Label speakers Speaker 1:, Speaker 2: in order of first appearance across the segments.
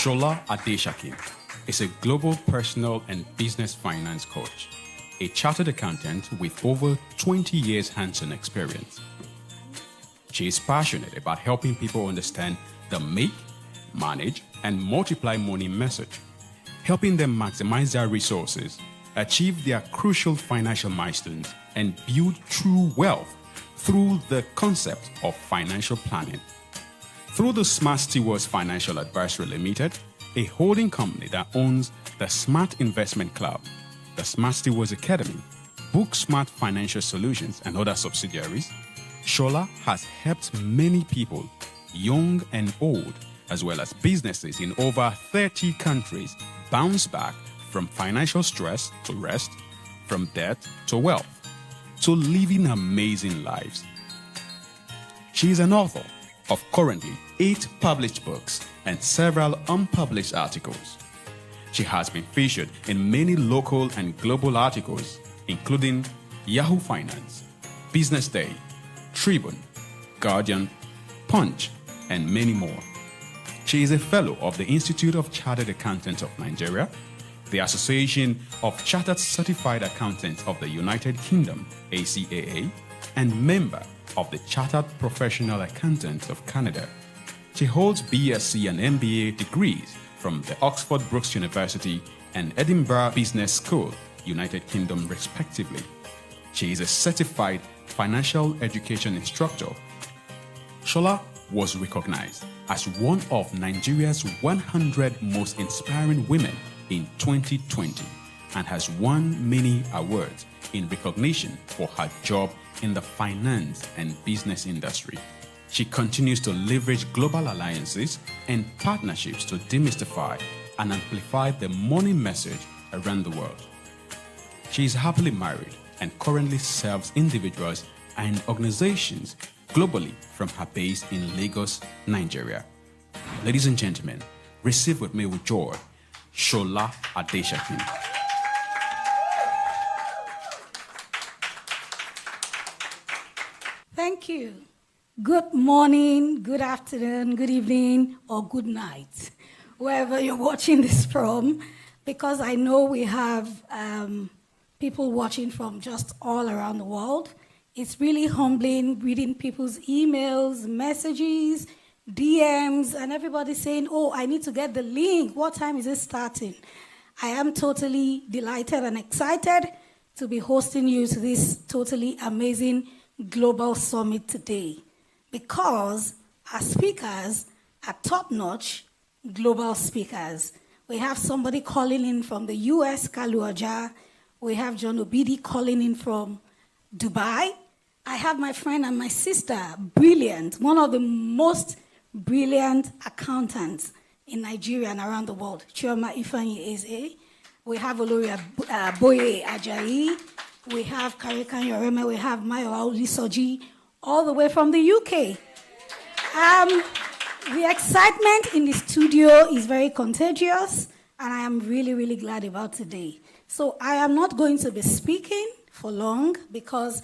Speaker 1: Sola Adesakin is a global personal and business finance coach, a chartered accountant with over 20 years hands-on experience. She is passionate about helping people understand the make, manage, and multiply money message, helping them maximize their resources, achieve their crucial financial milestones, and build true wealth through the concept of financial planning. Through the Smart Stewards Financial Advisory Limited, a holding company that owns the Smart Investment Club, the Smart Stewards Academy, Book Smart Financial Solutions, and other subsidiaries, Sola has helped many people, young and old, as well as businesses in over 30 countries, bounce back from financial stress to rest, from debt to wealth, to living amazing lives. She is an author of currently 8 published books and several unpublished articles. She has been featured in many local and global articles, including Yahoo Finance, Business Day, Tribune, Guardian, Punch, and many more. She is a fellow of the Institute of Chartered Accountants of Nigeria, the Association of Chartered Certified Accountants of the United Kingdom, ACAA, and member of the Chartered Professional Accountants of Canada. She holds BSc and MBA degrees from the Oxford Brookes University and Edinburgh Business School, United Kingdom, respectively. She is a certified financial education instructor. Sola was recognized as one of Nigeria's 100 most inspiring women in 2020 and has won many awards in recognition for her job in the finance and business industry. She continues to leverage global alliances and partnerships to demystify and amplify the money message around the world. She is happily married and currently serves individuals and organizations globally from her base in Lagos, Nigeria. Ladies and gentlemen, receive with me with joy, Sola Adesakin.
Speaker 2: Thank you. Good morning, good afternoon, good evening, or good night, wherever you're watching this from, because I know we have people watching from just all around the world. It's really humbling reading people's emails, messages, DMs, and everybody saying, oh, I need to get the link. What time is it starting? I am totally delighted and excited to be hosting you to this totally amazing global summit today, because our speakers are top-notch global speakers. We have somebody calling in from the US, Kaluaja. We have John Obidi calling in from Dubai. I have my friend and my sister, brilliant, one of the most brilliant accountants in Nigeria and around the world, Chioma Ifeanyi Eze. We have Olori Boye Ajayi. We have Karikan Yoreme. We have Mayowa Olisoji, all the way from the UK. The excitement in the studio is very contagious, and I am really, really glad about today. So I am not going to be speaking for long because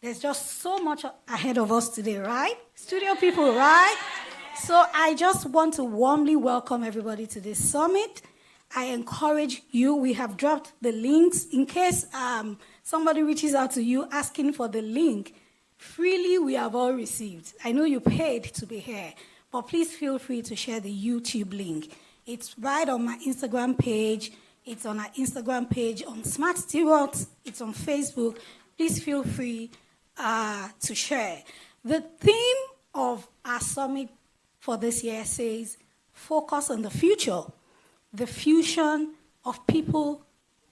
Speaker 2: there's just so much ahead of us today, right? Studio people, right? So I just want to warmly welcome everybody to this summit. I encourage you, we have dropped the links in case somebody reaches out to you asking for the link. Freely we have all received. I know you paid to be here, but please feel free to share the YouTube link. It's right on my Instagram page. It's on our Instagram page on Smart Stewards. It's on Facebook. Please feel free to share. The theme of our summit for this year says, focus on the future, the fusion of people,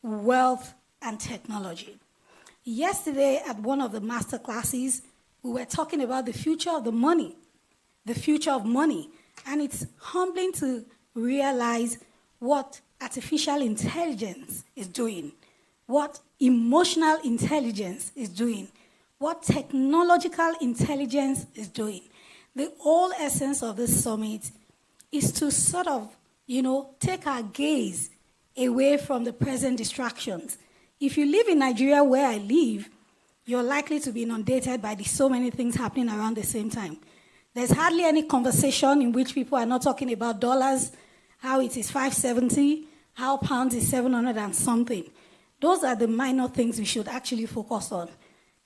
Speaker 2: wealth, and technology. Yesterday at one of the master classes, we were talking about the future of the money, and it's humbling to realize what artificial intelligence is doing, what emotional intelligence is doing, what technological intelligence is doing. The whole essence of this summit is to sort of, take our gaze away from the present distractions. If you live in Nigeria where I live, you're likely to be inundated by so many things happening around the same time. There's hardly any conversation in which people are not talking about dollars how it is 570, how pounds is 700 and something. Those are the minor things we should actually focus on.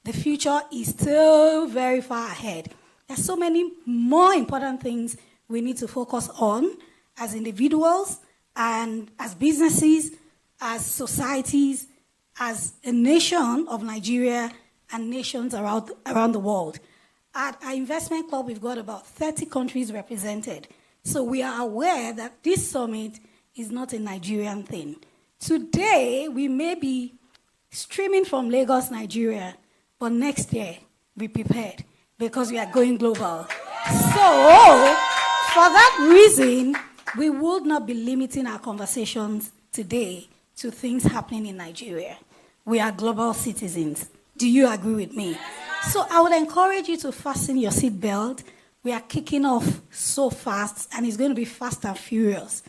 Speaker 2: The future is still very far ahead. There's so many more important things we need to focus on as individuals and as businesses, as societies, as a nation of Nigeria and nations around the world. At our investment club, we've got about 30 countries represented. So we are aware that this summit is not a Nigerian thing. Today, we may be streaming from Lagos, Nigeria, but next year, be prepared because we are going global. So, for that reason, we would not be limiting our conversations today to things happening in Nigeria. We are global citizens. Do you agree with me? So I would encourage you to fasten your seatbelt. We are kicking off so fast, and it's going to be fast and furious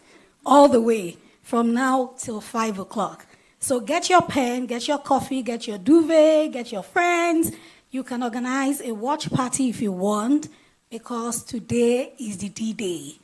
Speaker 2: all the way from now till 5 o'clock. So get your pen, get your coffee, get your duvet, get your friends. You can organize a watch party if you want, because today is the D-Day.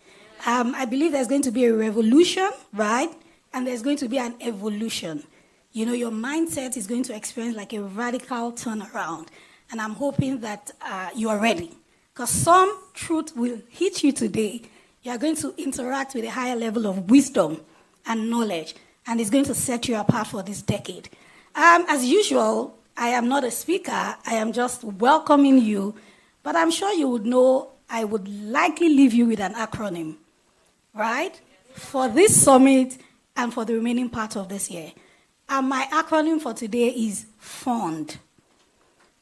Speaker 2: I believe there's going to be a revolution, right? And there's going to be an evolution. You know, your mindset is going to experience like a radical turnaround. And I'm hoping that you are ready. Because some truth will hit you today. You are going to interact with a higher level of wisdom and knowledge. And it's going to set you apart for this decade. As usual, I am not a speaker. I am just welcoming you. But I'm sure you would know I would likely leave you with an acronym, right? For this summit and for the remaining part of this year. And my acronym for today is FOND.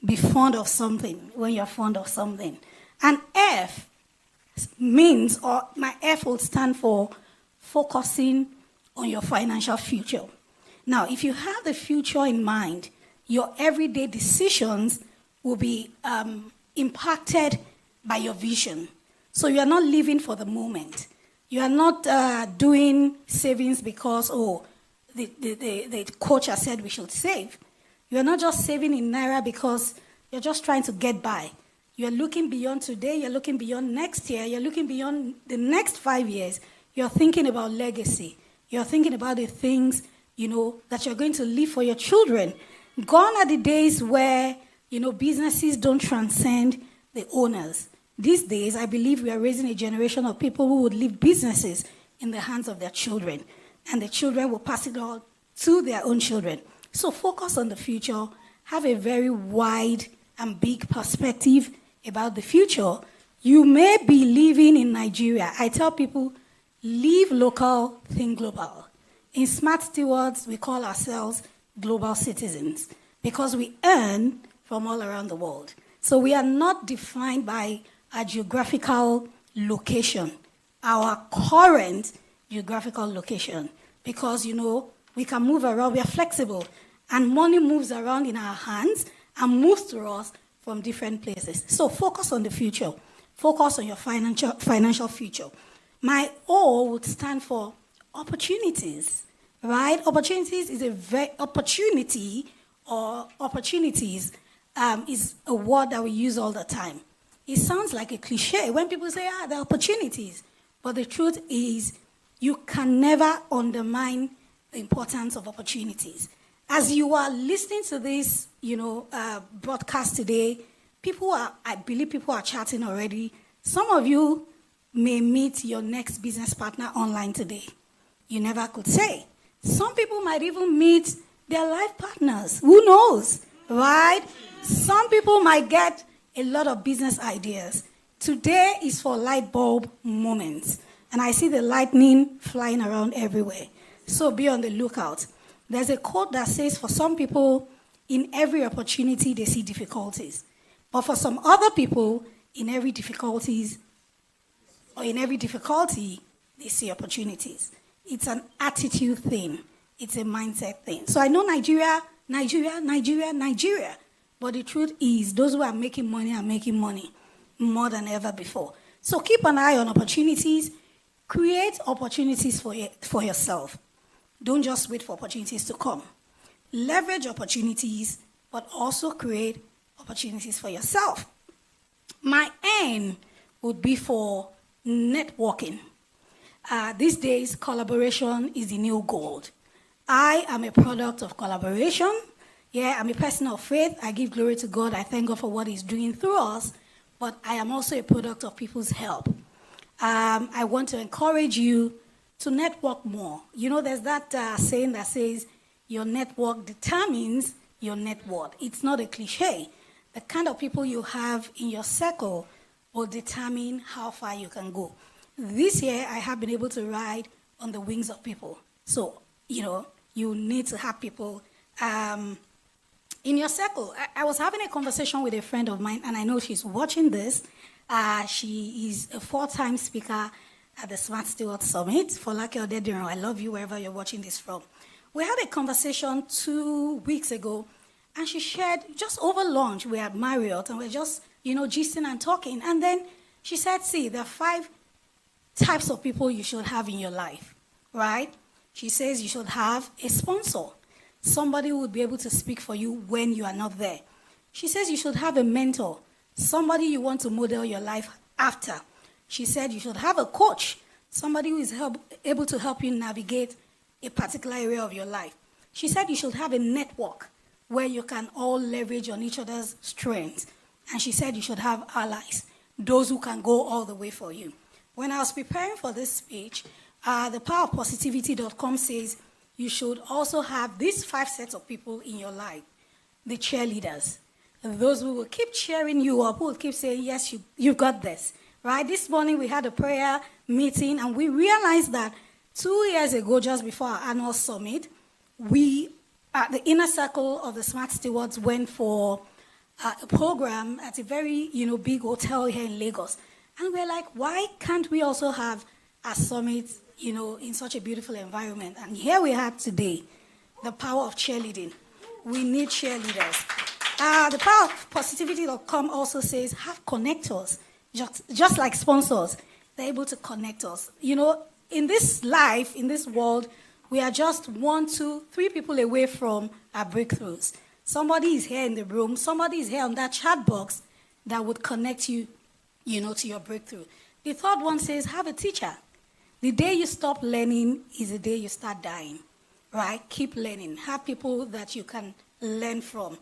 Speaker 2: Be fond of something when you're fond of something. And F means, or my F will stand for focusing on your financial future. Now, if you have the future in mind, your everyday decisions will be impacted by your vision. So you are not living for the moment. You are not doing savings because, the coach has said we should save. You are not just saving in Naira because you're just trying to get by. You're looking beyond today. You're looking beyond next year. You're looking beyond the next 5 years. You're thinking about legacy. You're thinking about the things, that you're going to leave for your children. Gone are the days where, businesses don't transcend the owners. These days, I believe we are raising a generation of people who would leave businesses in the hands of their children. And the children will pass it on to their own children. So focus on the future. Have a very wide and big perspective about the future. You may be living in Nigeria. I tell people, live local, think global. In Smart Stewards, we call ourselves global citizens because we earn from all around the world. So we are not defined by our geographical location, our current geographical location, because, we can move around, we are flexible, and money moves around in our hands and moves to us from different places. So focus on the future. Focus on your financial future. My O would stand for opportunities, right? Opportunities is opportunities is a word that we use all the time. It sounds like a cliche when people say, there are opportunities. But the truth is, you can never undermine the importance of opportunities. As you are listening to this, broadcast today, I believe people are chatting already. Some of you may meet your next business partner online today. You never could say. Some people might even meet their life partners. Who knows, right? Some people might get a lot of business ideas. Today is for light bulb moments. And I see the lightning flying around everywhere. So be on the lookout. There's a quote that says, for some people, in every opportunity, they see difficulties. But for some other people, in every difficulty, they see opportunities. It's an attitude thing. It's a mindset thing. So I know Nigeria. But the truth is, those who are making money are making money more than ever before. So keep an eye on opportunities. Create opportunities for yourself. Don't just wait for opportunities to come. Leverage opportunities, but also create opportunities for yourself. My N would be for networking. These days, collaboration is the new gold. I am a product of collaboration. Yeah, I'm a person of faith. I give glory to God. I thank God for what He's doing through us. But I am also a product of people's help. I want to encourage you to network more. You know, there's that saying that says, your network determines your net worth. It's not a cliche. The kind of people you have in your circle will determine how far you can go. This year, I have been able to ride on the wings of people. So, you know, you need to have people in your circle. I was having a conversation with a friend of mine, and I know she's watching this. She is a 4-time speaker at the Smart Stewards Summit. Folake Odediro, I love you wherever you're watching this from. We had a conversation 2 weeks ago, and she shared, just over lunch, we had Marriott, and we're just, you know, gisting and talking. And then she said, see, there are 5 types of people you should have in your life, right? She says you should have a sponsor, somebody who would be able to speak for you when you are not there. She says you should have a mentor, somebody you want to model your life after. She said you should have a coach, somebody who is able to help you navigate a particular area of your life. She said you should have a network where you can all leverage on each other's strengths. And she said you should have allies, those who can go all the way for you. When I was preparing for this speech, the powerofpositivity.com says you should also have these 5 sets of people in your life. The cheerleaders, those who will keep cheering you up, who will keep saying, yes, you've got this. Right? This morning we had a prayer meeting, and we realized that 2 years ago, just before our annual summit, we, the inner circle of the Smart Stewards, went for a program at a very, big hotel here in Lagos. And we're like, why can't we also have a summit, in such a beautiful environment? And here we have today the power of cheerleading. We need cheerleaders. The power of positivity.com also says have connectors, just like sponsors. They're able to connect us. In this life, in this world, we are just 1, 2, 3 people away from our breakthroughs. Somebody is here in the room. Somebody is here on that chat box that would connect you, to your breakthrough. The third one says, have a teacher. The day you stop learning is the day you start dying, right? Keep learning. Have people that you can learn from.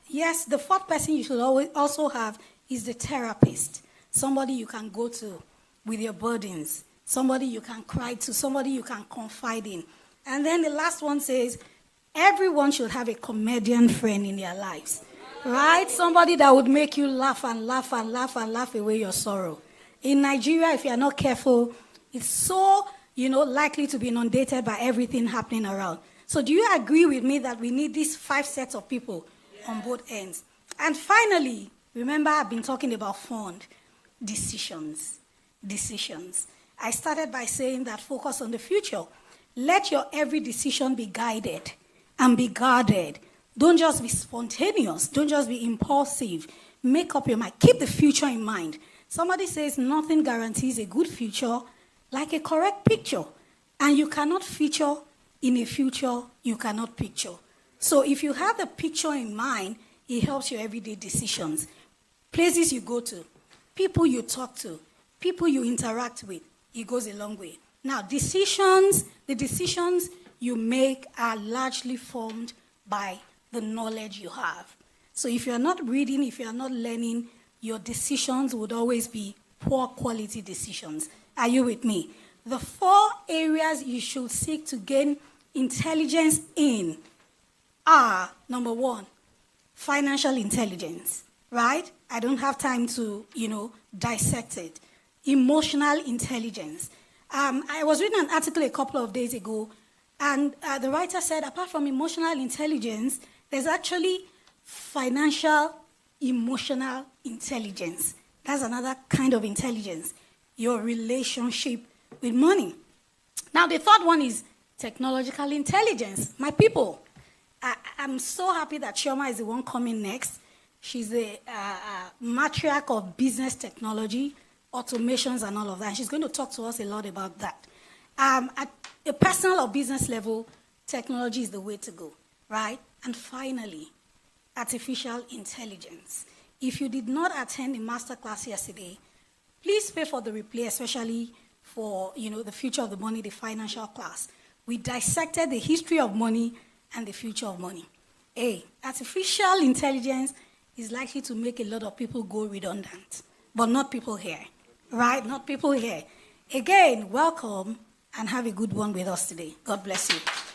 Speaker 2: Yes, the 4th person you should always also have is the therapist. Somebody you can go to with your burdens. Somebody you can cry to. Somebody you can confide in. And then the last one says, everyone should have a comedian friend in their lives, right? Somebody that would make you laugh and laugh and laugh and laugh away your sorrow. In Nigeria, if you are not careful, it's so, likely to be inundated by everything happening around. So do you agree with me that we need these 5 sets of people on both ends? And finally, remember I've been talking about fund decisions. I started by saying that focus on the future. Let your every decision be guided and be guarded. Don't just be spontaneous. Don't just be impulsive. Make up your mind. Keep the future in mind. Somebody says nothing guarantees a good future like a correct picture. And you cannot feature in a future you cannot picture. So if you have the picture in mind, it helps your everyday decisions. Places you go to, people you talk to, people you interact with, it goes a long way. Now, the decisions you make are largely formed by the knowledge you have. So if you're not reading, if you're not learning, your decisions would always be poor quality decisions. Are you with me? The 4 areas you should seek to gain intelligence in are, number 1, financial intelligence, right? I don't have time to, dissect it. Emotional intelligence. I was reading an article a couple of days ago, and the writer said, apart from emotional intelligence, there's actually financial emotional intelligence. That's another kind of intelligence, your relationship with money. Now, the third one is technological intelligence. My people, I'm so happy that Chioma is the one coming next. She's the matriarch of business technology, automations, and all of that. And she's going to talk to us a lot about that. At a personal or business level, technology is the way to go, right? And finally, artificial intelligence. If you did not attend the masterclass yesterday, please pay for the replay, especially for, the future of the money, the financial class. We dissected the history of money and the future of money. Artificial intelligence is likely to make a lot of people go redundant, but not people here, right? Not people here. Again, welcome and have a good one with us today. God bless you.